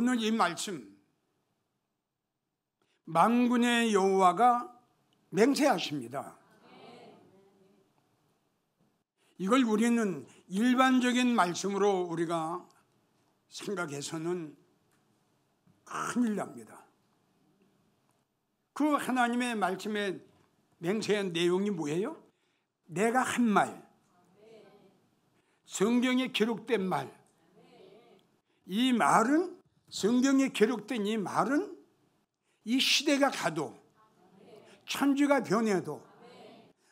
오늘 이 말씀, 만군의 여호와가 맹세하십니다. 이걸 우리는 일반적인 말씀으로 우리가 생각해서는 큰일 납니다. 그 하나님의 말씀의 맹세한 내용이 뭐예요? 내가 한 말, 성경에 기록된 말, 이 말은, 성경에 기록된 이 말은 이 시대가 가도, 천지가 변해도,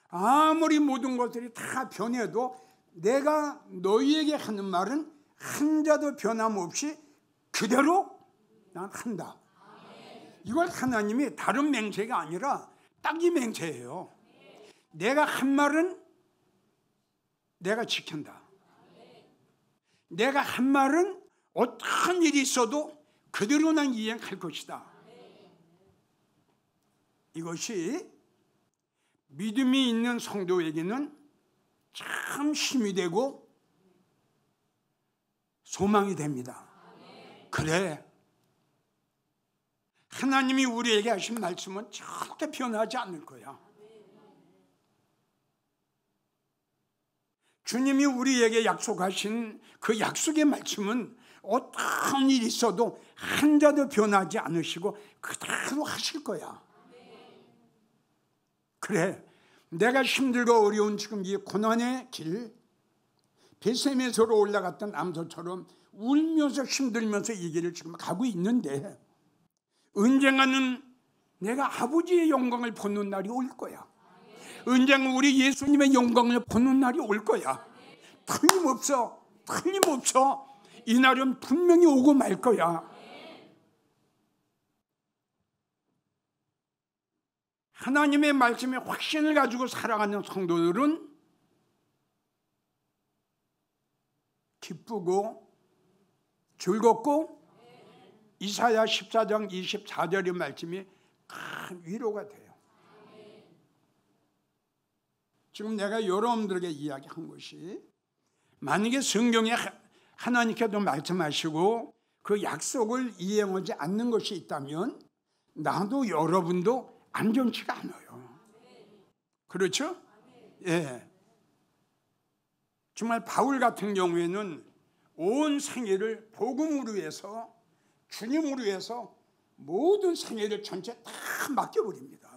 아무리 모든 것들이 다 변해도 내가 너희에게 하는 말은 한 자도 변함없이 그대로 난 한다. 이걸 하나님이 다른 맹세가 아니라 딱 이 맹세예요. 내가 한 말은 내가 지킨다. 내가 한 말은 어떤 일이 있어도 그대로 난 이행할 것이다. 이것이 믿음이 있는 성도에게는 참 힘이 되고 소망이 됩니다. 그래, 하나님이 우리에게 하신 말씀은 절대 변하지 않을 거야. 주님이 우리에게 약속하신 그 약속의 말씀은 어떤 일이 있어도 한 자도 변하지 않으시고 그대로 하실 거야. 그래, 내가 힘들고 어려운 지금 이 고난의 길, 벳세메서로 올라갔던 암소처럼 울면서 힘들면서 이 길을 지금 가고 있는데 언젠가는 내가 아버지의 영광을 보는 날이 올 거야. 언젠가 우리 예수님의 영광을 보는 날이 올 거야. 틀림없어, 틀림없어. 이 날은 분명히 오고 말 거야. 하나님의 말씀에 확신을 가지고 살아가는 성도들은 기쁘고 즐겁고 이사야 14장 24절의 말씀이 큰 위로가 돼요. 지금 내가 여러분들에게 이야기한 것이 만약에 성경에 하나님께도 말씀하시고 그 약속을 이행하지 않는 것이 있다면 나도 여러분도 안전치가 않아요. 그렇죠? 예. 정말 바울 같은 경우에는 온 생애를 복음으로 위해서, 주님으로 위해서 모든 생애를 전체 다 맡겨버립니다.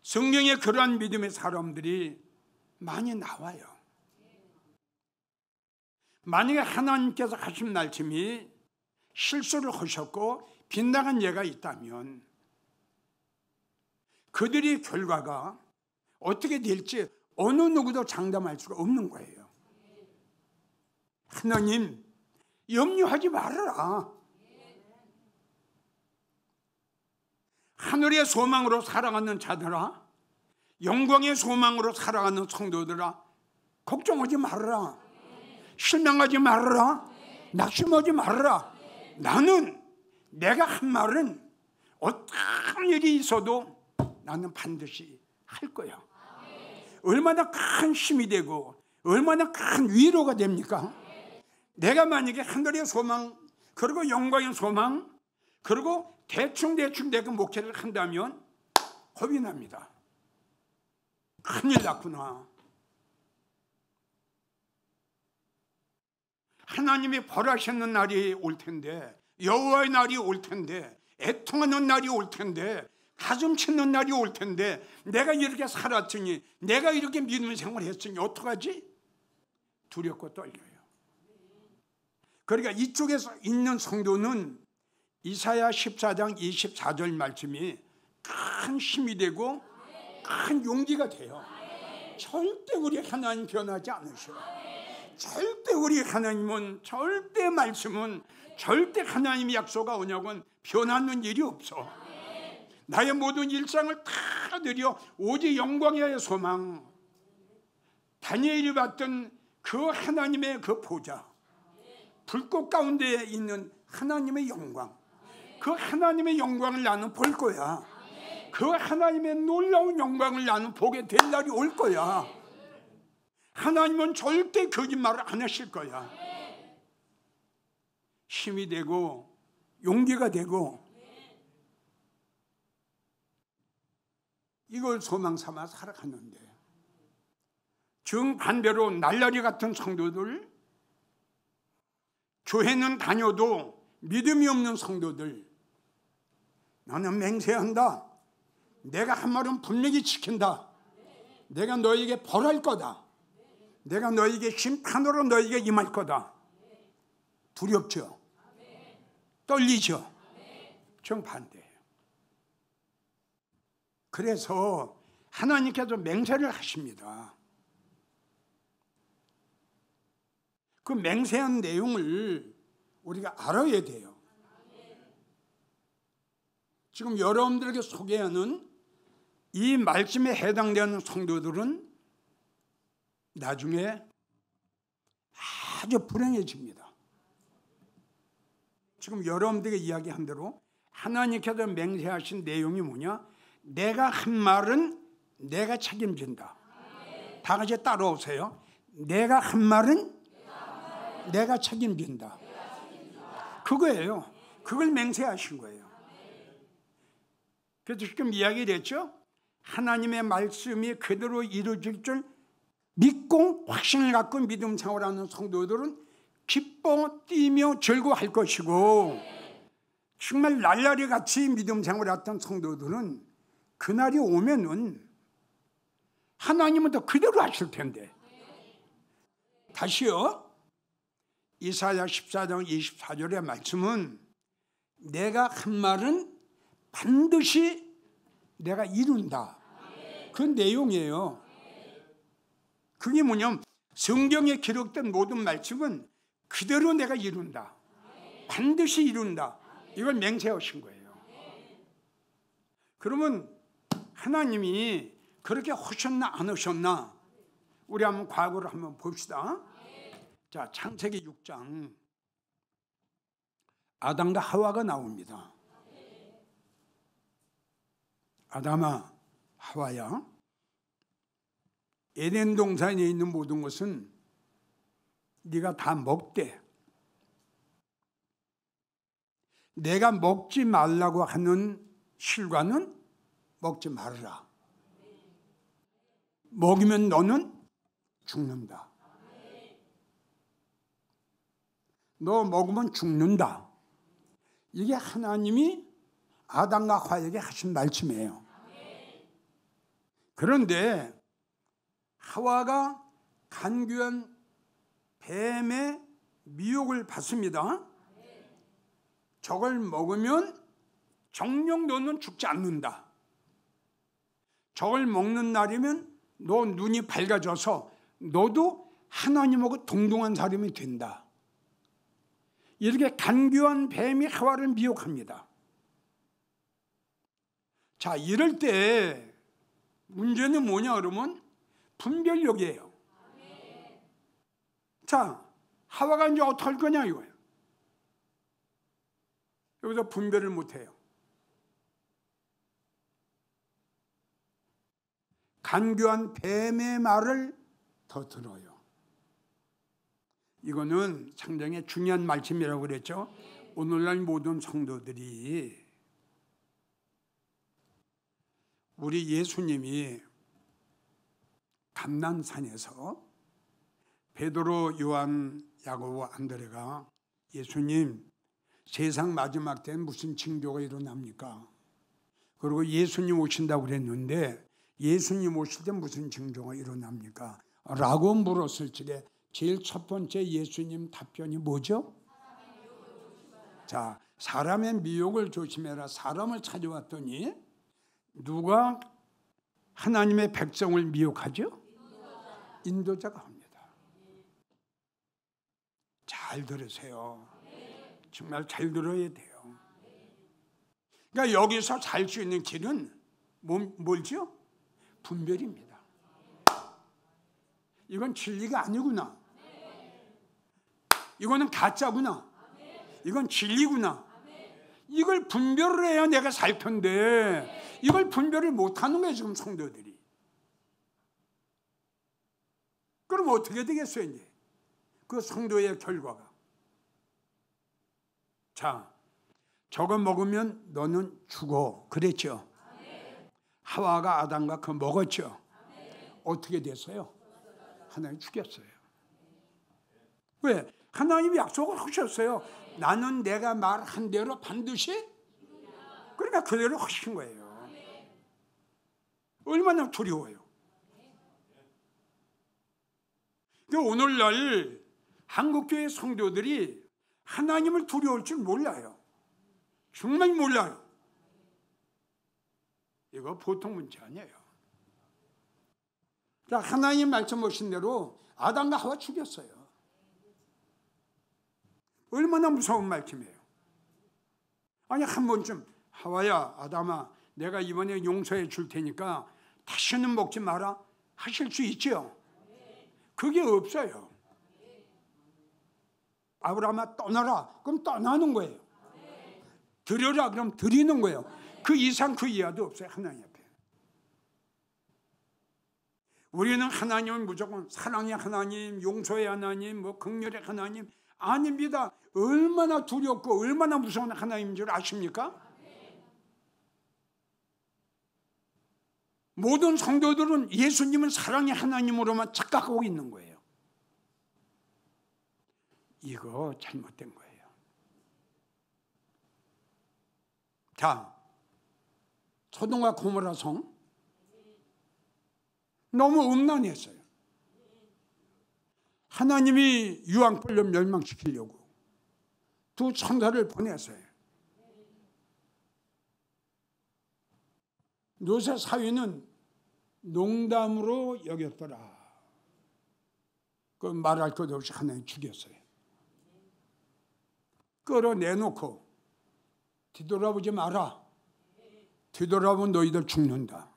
성경에 그러한 믿음의 사람들이 많이 나와요. 만약에 하나님께서 하신 말씀이 실수를 하셨고 빗나간 예가 있다면 그들의 결과가 어떻게 될지 어느 누구도 장담할 수가 없는 거예요. 하나님, 염려하지 말아라. 하늘의 소망으로 살아가는 자들아, 영광의 소망으로 살아가는 성도들아, 걱정하지 말아라. 실망하지 말아라. 낙심하지 말아라. 나는 내가 한 말은 어떤 일이 있어도 나는 반드시 할 거야. 얼마나 큰 힘이 되고 얼마나 큰 위로가 됩니까? 내가 만약에 하늘의 소망, 그리고 영광의 소망, 그리고 대충 내가 목회를 한다면 겁이 납니다. 큰일 났구나. 하나님이 벌하시는 날이 올 텐데, 여호와의 날이 올 텐데, 애통하는 날이 올 텐데, 가슴 치는 날이 올 텐데, 내가 이렇게 살았으니, 내가 이렇게 믿음 생활을 했으니 어떡하지? 두렵고 떨려요. 그러니까 이쪽에서 있는 성도는 이사야 14장 24절 말씀이 큰 힘이 되고 큰 용기가 돼요. 절대 우리 하나님 변하지 않으셔. 절대 우리 하나님은, 절대 말씀은, 절대 하나님의 약속과 언약은 변하는 일이 없어. 나의 모든 일상을 다 드려 오직 영광의 소망, 다니엘이 봤던 그 하나님의 그 보좌, 불꽃 가운데 있는 하나님의 영광, 그 하나님의 영광을 나는 볼 거야. 그 하나님의 놀라운 영광을 나는 보게 될 날이 올 거야. 하나님은 절대 거짓말을 안 하실 거야. 힘이 되고 용기가 되고 이걸 소망 삼아 살아가는데, 정반대로 날라리 같은 성도들, 교회는 다녀도 믿음이 없는 성도들, 나는 맹세한다. 내가 한 말은 분명히 지킨다. 내가 너에게 벌할 거다. 내가 너에게 심판으로 너에게 임할 거다. 두렵죠? 떨리죠? 정반대예요. 그래서 하나님께서 맹세를 하십니다. 그 맹세한 내용을 우리가 알아야 돼요. 지금 여러분들에게 소개하는 이 말씀에 해당되는 성도들은 나중에 아주 불행해집니다. 지금 여러분들에게 이야기한 대로 하나님께서 맹세하신 내용이 뭐냐? 내가 한 말은 내가 책임진다. 다 같이 따라오세요. 내가 한 말은 내가 책임진다. 그거예요. 그걸 맹세하신 거예요. 그래서 지금 이야기를 했죠. 하나님의 말씀이 그대로 이루어질 줄 믿고 확신을 갖고 믿음 생활하는 성도들은 기뻐 뛰며 즐거워할 것이고, 정말 날라리 같이 믿음 생활했던 성도들은 그날이 오면은 하나님은 더 그대로 하실 텐데. 다시요. 이사야 14장 24절의 말씀은 내가 한 말은 반드시 내가 이룬다. 그 내용이에요. 그게 뭐냐면 성경에 기록된 모든 말씀은 그대로 내가 이룬다. 반드시 이룬다. 이걸 맹세하신 거예요. 그러면 하나님이 그렇게 하셨나 안 하셨나? 우리 한번 과거를 한번 봅시다. 자, 창세기 6장 아담과 하와가 나옵니다. 아담아, 하와야, 에덴 동산에 있는 모든 것은 네가 다 먹되 내가 먹지 말라고 하는 실과는 먹지 말아라. 먹이면 너는 죽는다. 너 먹으면 죽는다. 이게 하나님이 아담과 하와에게 하신 말씀이에요. 그런데 하와가 간교한 뱀의 미혹을 받습니다. 저걸 먹으면 정녕 너는 죽지 않는다. 저걸 먹는 날이면 너 눈이 밝아져서 너도 하나님하고 동등한 사람이 된다. 이렇게 간교한 뱀이 하와를 미혹합니다. 자, 이럴 때 문제는 뭐냐 그러면 분별력이에요. 자, 하와가 이제 어떻게 할 거냐 이거예요. 여기서 분별을 못해요. 간교한 뱀의 말을 더 들어요. 이거는 상당히 중요한 말씀이라고 그랬죠. 오늘날 모든 성도들이, 우리 예수님이 감난산에서 베드로, 요한, 야고보, 안드레가 예수님, 세상 마지막 때는 무슨 징조가 일어납니까? 그리고 예수님 오신다고 그랬는데 예수님 오실 때 무슨 징조가 일어납니까? 라고 물었을 적에 제일 첫 번째 예수님 답변이 뭐죠? 자, 사람의 미혹을 조심해라. 사람을 찾아왔더니 누가 하나님의 백성을 미혹하죠? 인도자가 합니다. 잘 들으세요. 정말 잘 들어야 돼요. 그러니까 여기서 살 수 있는 길은 뭘죠? 분별입니다. 이건 진리가 아니구나. 이거는 가짜구나. 이건 진리구나. 이걸 분별을 해야 내가 살 텐데 이걸 분별을 못하는 거예요 지금 성도들이. 그럼 어떻게 되겠어요 이제? 그 성도의 결과가. 자, 저거 먹으면 너는 죽어. 그랬죠. 하와가 아담과 그거 먹었죠. 어떻게 됐어요? 하나님 죽였어요. 왜? 하나님이 약속을 하셨어요. 나는 내가 말한 대로 반드시, 그러니까 그대로 하신 거예요. 얼마나 두려워요. 오늘날 한국교회 성도들이 하나님을 두려울 줄 몰라요. 정말 몰라요. 이거 보통 문제 아니에요. 자, 하나님 말씀하신 대로 아담과 하와 죽였어요. 얼마나 무서운 말씀이에요. 아니, 한 번쯤 하와야, 아담아, 내가 이번에 용서해 줄 테니까 다시는 먹지 마라 하실 수 있죠. 그게 없어요. 아브라함아, 떠나라. 그럼 떠나는 거예요. 드려라. 그럼 드리는 거예요. 그 이상 그 이하도 없어요. 하나님 앞에. 우리는 하나님은 무조건 사랑의 하나님, 용서의 하나님, 뭐 긍휼의 하나님, 아닙니다. 얼마나 두렵고 얼마나 무서운 하나님인 줄 아십니까? 모든 성도들은 예수님은 사랑의 하나님으로만 착각하고 있는 거예요. 이거 잘못된 거예요. 자, 소돔과 고모라 성 너무 음란했어요. 하나님이 유황불로 멸망시키려고 두 천사를 보냈어요. 롯의 사위는 농담으로 여겼더라. 그 말할 것 없이 하나님 죽였어요. 끌어내놓고 뒤돌아보지 마라. 뒤돌아보면 너희들 죽는다.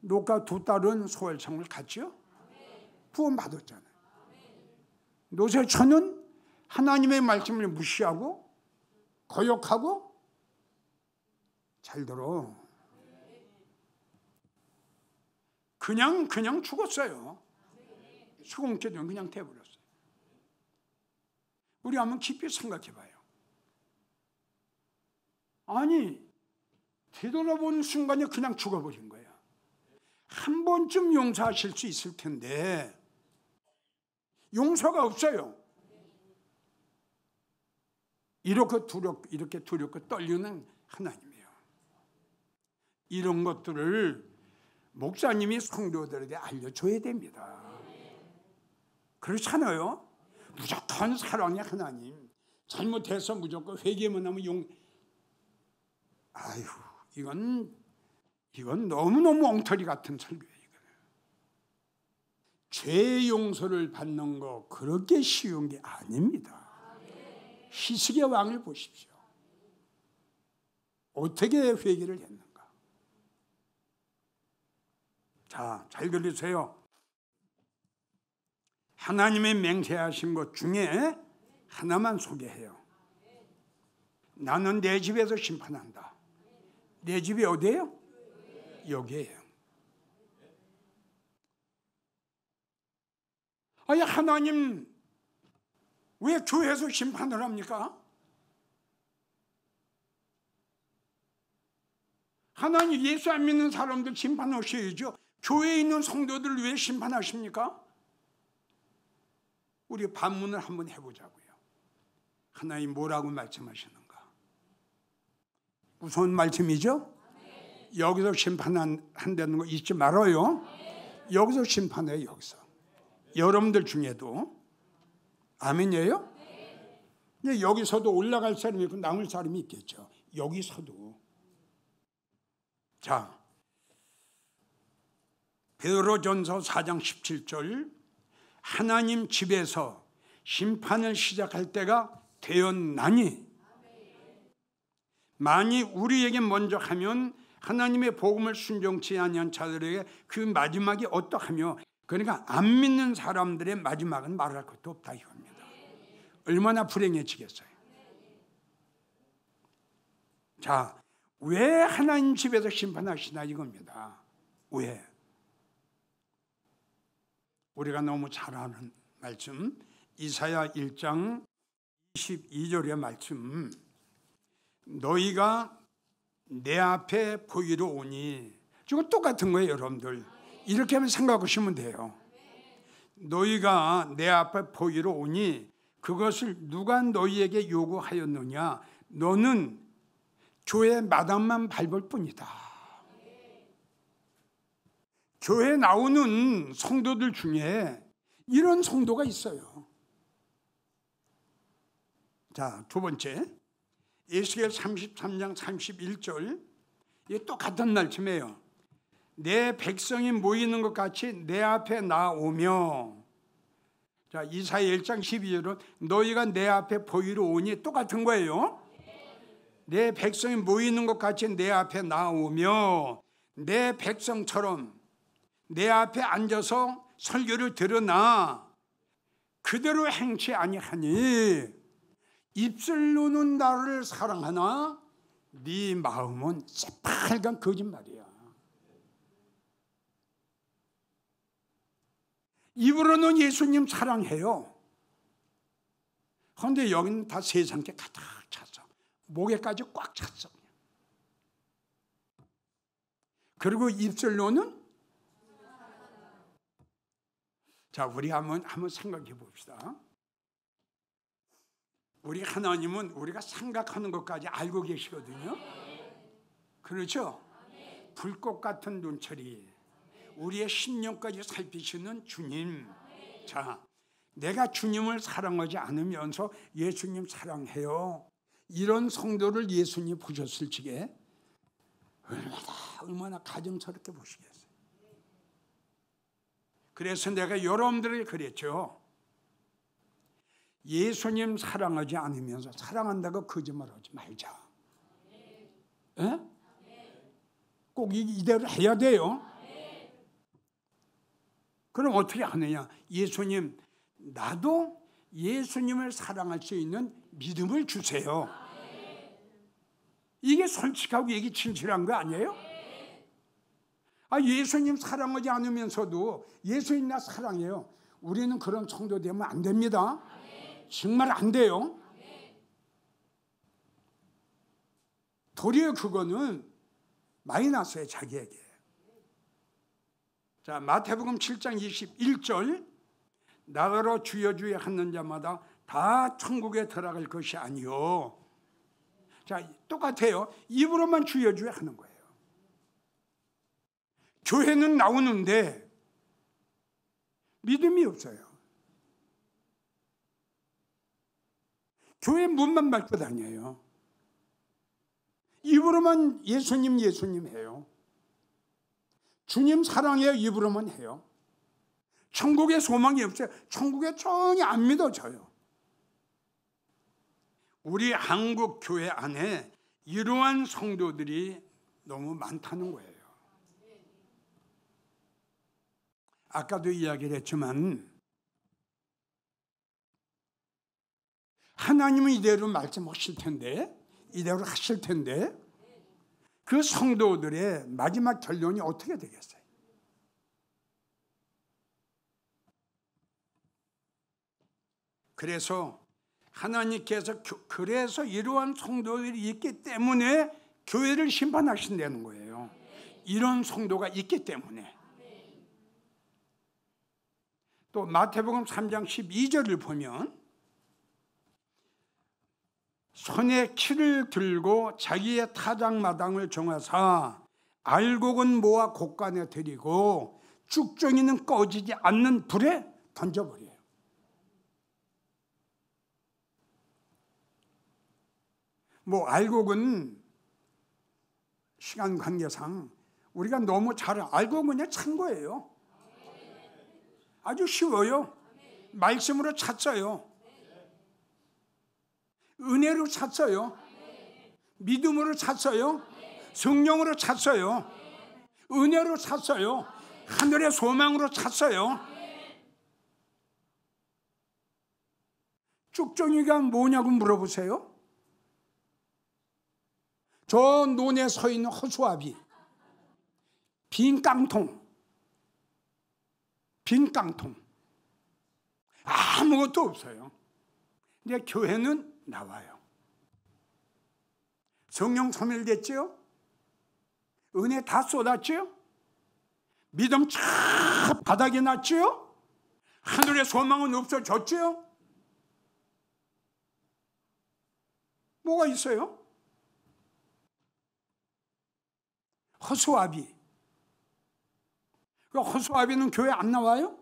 롯과 두 딸은 소활청을 갔죠. 구원받았잖아요. 롯의 처는 하나님의 말씀을 무시하고 거역하고, 잘 들어, 그냥 죽었어요. 수공죄는 그냥 돼버렸어요. 우리 한번 깊이 생각해 봐요. 아니, 되돌아본 순간에 그냥 죽어버린 거야. 한 번쯤 용서하실 수 있을 텐데 용서가 없어요. 이렇게 두렵고 떨리는 하나님이에요. 이런 것들을 목사님이 성도들에게 알려줘야 됩니다. 그렇잖아요. 무조건 사랑의 하나님, 잘못해서 무조건 회개만 하면 아유, 이건 너무너무 엉터리 같은 설교예요. 죄 용서를 받는 거 그렇게 쉬운 게 아닙니다. 희석의 왕을 보십시오. 어떻게 회개를 했는가. 자, 잘 들으세요. 하나님의 맹세하신 것 중에 하나만 소개해요. 나는 내 집에서 심판한다. 내 집이 어디예요? 여기에요. 아니, 하나님 왜 교회에서 심판을 합니까? 하나님 예수 안 믿는 사람들 심판하셔야죠. 교회에 있는 성도들을 왜 심판하십니까? 우리 반문을 한번 해보자고요. 하나님 뭐라고 말씀하시는가? 무서운 말씀이죠? 여기서 심판한다는 거 잊지 말아요. 여기서 심판해요. 여기서. 여러분들 중에도. 아멘이에요? 근데 여기서도 올라갈 사람이 있고 남을 사람이 있겠죠. 여기서도. 자, 베드로전서 4장 17절, 하나님 집에서 심판을 시작할 때가 되었나니, 만일 우리에게 먼저 하면 하나님의 복음을 순종치 아니한 자들에게 그 마지막이 어떠하며, 그러니까 안 믿는 사람들의 마지막은 말할 것도 없다 이겁니다. 얼마나 불행해지겠어요. 자, 왜 하나님 집에서 심판하시나 이겁니다. 왜? 우리가 너무 잘 아는 말씀, 이사야 1장 22절의 말씀, 너희가 내 앞에 보이러 오니, 지금 똑같은 거예요. 여러분들 이렇게 하면 생각하시면 돼요. 너희가 내 앞에 보이러 오니 그것을 누가 너희에게 요구하였느냐? 너는 교회 마당만 밟을 뿐이다. 교회 나오는 성도들 중에 이런 성도가 있어요. 자, 두 번째, 에스겔 33장 31절, 이게 똑같은 말씀이에요. 내 백성이 모이는 것 같이 내 앞에 나오며, 자, 이사야 1장 12절은 너희가 내 앞에 보이러 오니, 똑같은 거예요. 내 백성이 모이는 것 같이 내 앞에 나오며 내 백성처럼 내 앞에 앉아서 설교를 들으나 그대로 행치 아니하니 입술로는 나를 사랑하나 네 마음은 새빨간 거짓말이야. 입으로는 예수님 사랑해요. 그런데 여기는 다 세상께 가득 찼어. 목에까지 꽉 찼어. 그리고 입술로는, 자, 우리 한번 생각해 봅시다. 우리 하나님은 우리가 생각하는 것까지 알고 계시거든요. 그렇죠? 불꽃 같은 눈철이 우리의 심령까지 살피시는 주님. 자, 내가 주님을 사랑하지 않으면서 예수님 사랑해요, 이런 성도를 예수님 보셨을 적에 얼마나 가증스럽게 보시겠어요. 그래서 내가 여러분들에게 그랬죠. 예수님 사랑하지 않으면서 사랑한다고 거짓말하지 말자. 에? 꼭 이대로 해야 돼요. 그럼 어떻게 하느냐? 예수님, 나도 예수님을 사랑할 수 있는 믿음을 주세요. 이게 솔직하고 이게 진실한 거 아니에요? 예수님 사랑하지 않으면서도 예수님 나 사랑해요, 우리는 그런 성도 되면 안 됩니다. 정말 안 돼요. 도리어 그거는 마이너스예요, 자기에게. 자, 마태복음 7장 21절, 나더러 주여 주여 하는 자마다 다 천국에 들어갈 것이 아니요. 자, 똑같아요. 입으로만 주여 주여 하는 거예요. 교회는 나오는데 믿음이 없어요. 교회 문만 밟고 다녀요. 입으로만 예수님 예수님 해요. 주님 사랑해요, 입으로만 해요. 천국에 소망이 없어요. 천국에 전혀 안 믿어져요. 우리 한국 교회 안에 이러한 성도들이 너무 많다는 거예요. 아까도 이야기를 했지만 하나님은 이대로 말씀하실 텐데, 이대로 하실 텐데 그 성도들의 마지막 결론이 어떻게 되겠어요? 그래서 하나님께서 그래서 이러한 성도들이 있기 때문에 교회를 심판하신다는 거예요. 이런 성도가 있기 때문에. 또 마태복음 3장 12절을 보면 손에 키를 들고 자기의 타작마당을 정하사 알곡은 모아 곳간에 들이고 쭉정이는 꺼지지 않는 불에 던져버려요. 알곡은 시간 관계상 우리가 너무 잘 알고 그냥 찬 거예요. 아주 쉬워요. 말씀으로 찼어요. 은혜로 찼어요. 믿음으로 찼어요. 성령으로 찼어요. 은혜로 찼어요. 하늘의 소망으로 찼어요. 쭉정이가 뭐냐고 물어보세요. 저 논에 서 있는 허수아비, 빈 깡통, 아무것도 없어요. 근데 교회는 나와요. 성령 소멸됐죠? 은혜 다 쏟았죠? 믿음 쫙 바닥에 났죠? 하늘의 소망은 없어졌죠? 뭐가 있어요? 허수아비. 허수아비는 교회 안 나와요?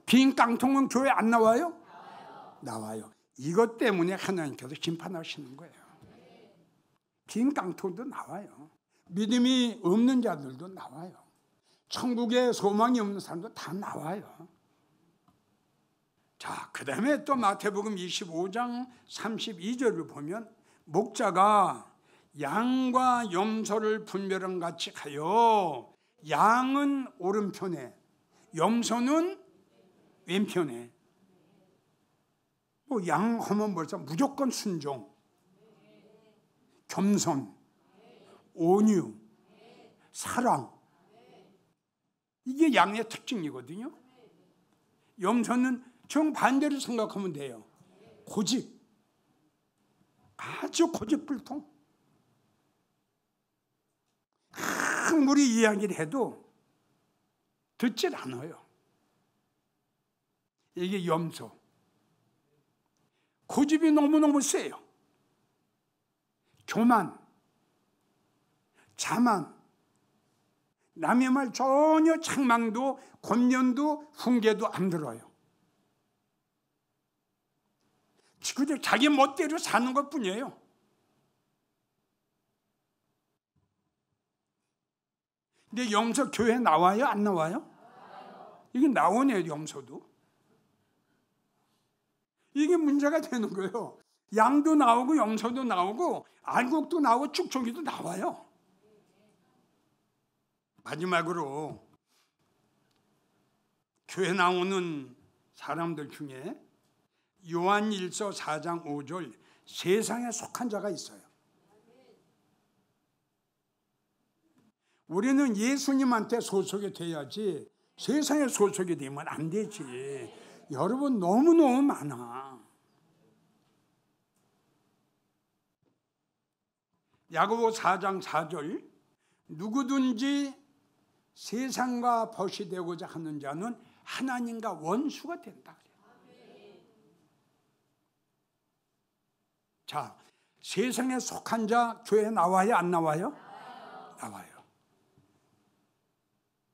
빈 깡통은 교회 안 나와요? 나와요. 이것 때문에 하나님께서 심판하시는 거예요. 빈 깡통도 나와요. 믿음이 없는 자들도 나와요. 천국에 소망이 없는 사람도 다 나와요. 자, 그 다음에 또 마태복음 25장 32절을 보면 목자가 양과 염소를 분별한 같이 가요. 양은 오른편에, 염소는 왼편에. 뭐 양 하면 벌써 무조건 순종, 겸손, 온유, 사랑. 이게 양의 특징이거든요. 염소는 정반대로 생각하면 돼요. 고집, 아주 고집불통. 아무리 이야기를 해도 듣질 않아요. 이게 염소. 고집이 너무너무 세요. 교만, 자만, 남의 말 전혀 책망도 권면도 훈계도 안 들어요. 그저 자기 멋대로 사는 것뿐이에요. 근데 염소 교회 나와요? 안 나와요? 이게 나오네요. 염소도. 이게 문제가 되는 거예요. 양도 나오고 염소도 나오고 알곡도 나오고 축초기도 나와요. 마지막으로 교회 나오는 사람들 중에 요한일서 4장 5절 세상에 속한 자가 있어요. 우리는 예수님한테 소속이 돼야지 세상에 소속이 되면 안 되지. 여러분 너무너무 많아. 야고보 4장 4절 누구든지 세상과 벗이 되고자 하는 자는 하나님과 원수가 된다. 자, 세상에 속한 자 교회에 나와요? 안 나와요? 나와요.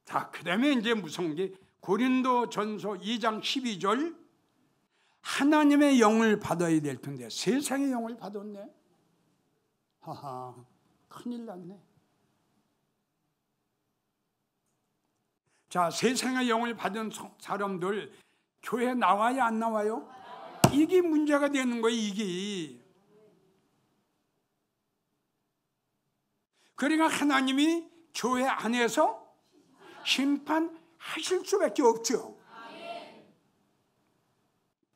자, 그 다음에 이제 무서운 게 고린도전서 2장 12절 하나님의 영을 받아야 될 텐데 세상의 영을 받았네. 하하, 큰일 났네. 자, 세상의 영을 받은 사람들 교회 나와요? 안 나와요? 이게 문제가 되는 거예요. 이게. 그러니까 하나님이 교회 안에서 심판하실 수밖에 없죠.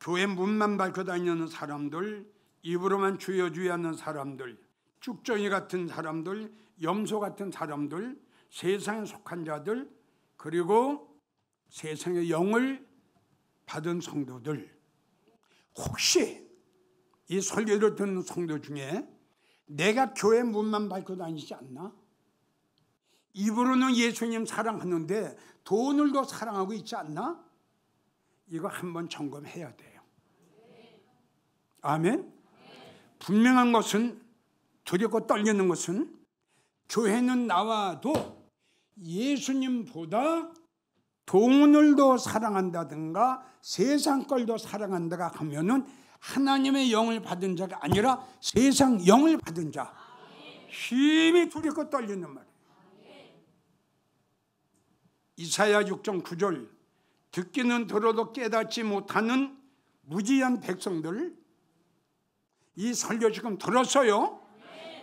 교회 문만 밟고 다니는 사람들, 입으로만 주여 주여 하는 사람들, 쭉정이 같은 사람들, 염소 같은 사람들, 세상에 속한 자들, 그리고 세상의 영을 받은 성도들. 혹시 이 설교를 듣는 성도 중에 내가 교회 문만 밟고 다니지 않나? 입으로는 예수님 사랑하는데 돈을 더 사랑하고 있지 않나? 이거 한번 점검해야 돼요. 아멘? 분명한 것은, 두렵고 떨리는 것은 교회는 나와도 예수님보다 돈을 더 사랑한다든가 세상 걸 더 사랑한다가 하면은 하나님의 영을 받은 자가 아니라 세상 영을 받은 자. 힘이 두렵고 떨리는 말이에요. 이사야 6장 9절 듣기는 들어도 깨닫지 못하는 무지한 백성들, 이 설교 지금 들었어요.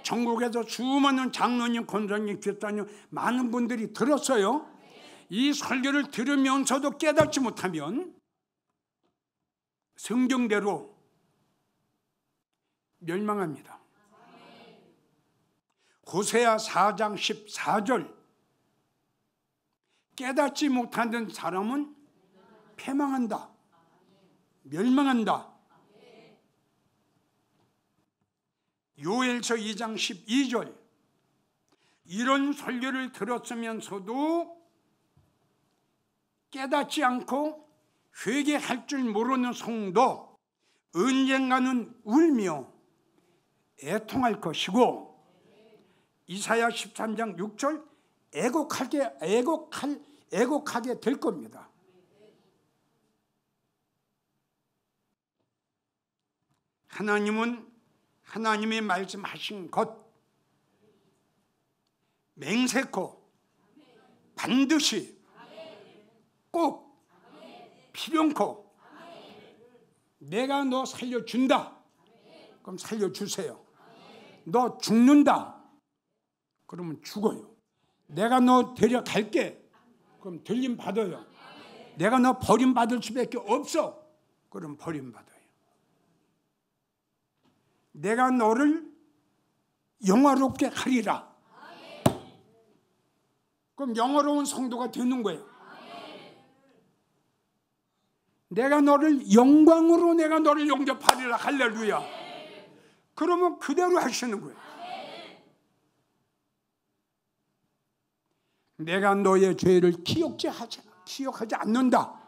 전국에서 수많은 장로님, 권사님, 교사님 많은 분들이 들었어요. 이 설교를 들으면서도 깨닫지 못하면 성경대로 멸망합니다. 호세아 4장 14절 깨닫지 못하는 사람은 패망한다, 멸망한다. 다니엘서 2장 12절 이런 설교를 들었으면서도 깨닫지 않고 회개할 줄 모르는 성도 언젠가는 울며 애통할 것이고 이사야 13장 6절 애곡하게 될 겁니다. 하나님은 하나님의 말씀하신 것 맹세코 반드시 꼭 필연코 내가 너 살려준다. 그럼 살려주세요. 너 죽는다. 그러면 죽어요. 내가 너 데려갈게. 그럼 들림받아요. 내가 너 버림받을 수밖에 없어. 그럼 버림받아요. 내가 너를 영화롭게 하리라. 그럼 영화로운 성도가 되는 거예요. 내가 너를 영광으로 내가 너를 영접하리라. 할렐루야. 그러면 그대로 하시는 거예요. 내가 너의 죄를 기억하지 않는다.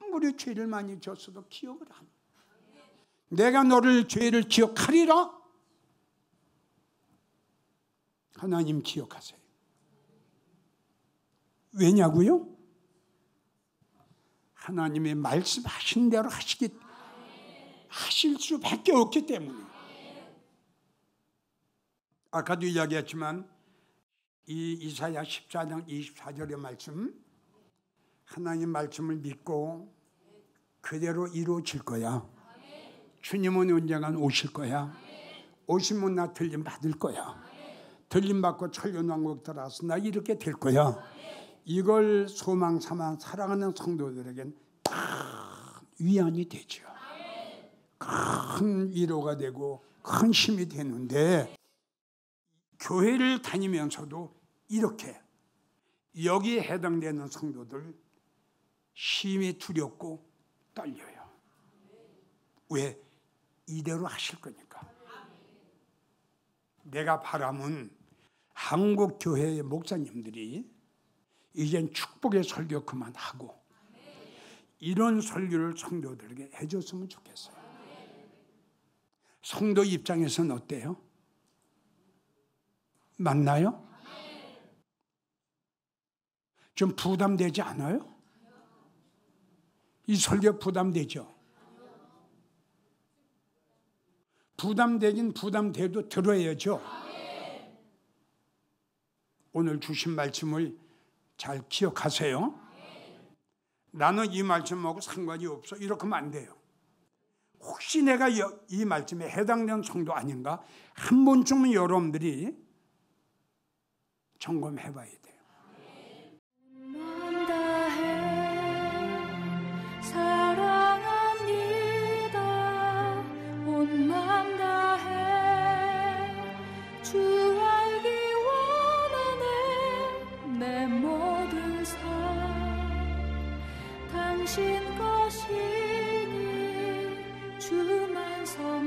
아무리 죄를 많이 졌어도 기억을 안 해. 내가 너를 죄를 기억하리라. 하나님 기억하세요. 왜냐고요? 하나님의 말씀하신 대로 하실 수밖에 없기 때문에. 아까도 이야기했지만 이 이사야 14장 24절의 말씀, 하나님 말씀을 믿고 그대로 이루어질 거야. 주님은 언젠가 오실 거야. 오시면 나 들림 받을 거야. 들림 받고 천년왕국 들어와서 나 이렇게 될 거야. 이걸 소망 삼아 사랑하는 성도들에겐 큰 위안이 되죠. 큰 위로가 되고 큰 힘이 되는데, 교회를 다니면서도 이렇게 여기에 해당되는 성도들 심히 두렵고 떨려요. 왜? 이대로 하실 거니까. 내가 바람은 한국 교회의 목사님들이 이젠 축복의 설교 그만하고 이런 설교를 성도들에게 해줬으면 좋겠어요. 성도 입장에서는 어때요? 맞나요? 좀 부담되지 않아요? 이 설교 부담되죠? 부담되긴 부담돼도 들어야죠. 오늘 주신 말씀을 잘 기억하세요. 나는 이 말씀하고 상관이 없어. 이렇게 하면 안 돼요. 혹시 내가 이 말씀에 해당되는 성도 아닌가? 한 번쯤은 여러분들이 점검해 봐야 돼요. 당신 것이니 주만 서